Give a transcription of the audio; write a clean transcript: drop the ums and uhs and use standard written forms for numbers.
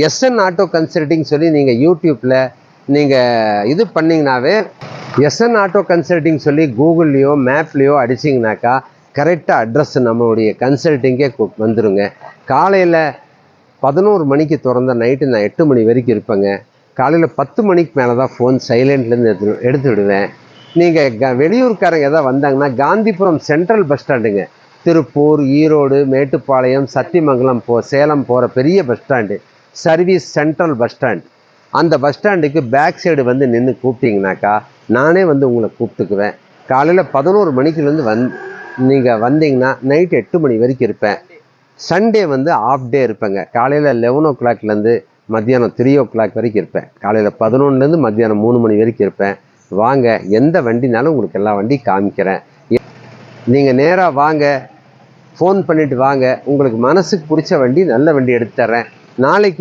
SN auto consulting சொல்லி நீங்கள் யூடியூப்பில் நீங்கள் இது பண்ணிங்கனாவே எஸ்என் ஆட்டோ கன்சல்டிங் சொல்லி கூகுள்லேயோ மேப்லேயோ அடிச்சிங்கனாக்கா கரெக்டாக அட்ரஸ் நம்மளுடைய கன்சல்டிங்கே வந்துடுங்க. காலையில் 11 மணிக்கு திறந்த நைட்டு நான் 8 மணி வரைக்கும் இருப்பேங்க. காலையில் 10 மணிக்கு மேலே தான் ஃபோன் சைலண்ட்லேருந்து எடுத்து விடுவேன். நீங்கள் வெளியூர்காரங்க எதாவது வந்தாங்கன்னா காந்திபுரம் சென்ட்ரல் பஸ் ஸ்டாண்டுங்க, திருப்பூர், ஈரோடு, மேட்டுப்பாளையம், சத்தியமங்கலம் சேலம் போகிற பெரிய bus stand, service central bus stand. அந்த பஸ் ஸ்டாண்டுக்கு பேக் சைடு வந்து நின்று கூப்பிட்டீங்கனாக்கா நானே வந்து உங்களை கூப்பிட்டுக்குவேன். காலையில் 11 மணிக்குலேருந்து நீங்கள் வந்தீங்கன்னா நைட்டு 8 மணி வரைக்கும் இருப்பேன். சண்டே வந்து ஆஃப் டே இருப்பேங்க. காலையில் 11 o'clockலேருந்து மத்தியானம் 3 o'clock வரைக்கும் இருப்பேன். காலையில் 11லேருந்து மத்தியானம் 3 மணி வரைக்கும் இருப்பேன். வாங்க, எந்த வண்டினாலும் உங்களுக்கு எல்லா வண்டி காமிக்கிறேன். நீங்கள் நேராக வாங்க, ஃபோன் பண்ணிவிட்டு வாங்க. உங்களுக்கு மனசுக்கு பிடிச்ச வண்டி, நல்ல வண்டி எடுத்து தர்றேன். நாளைக்கு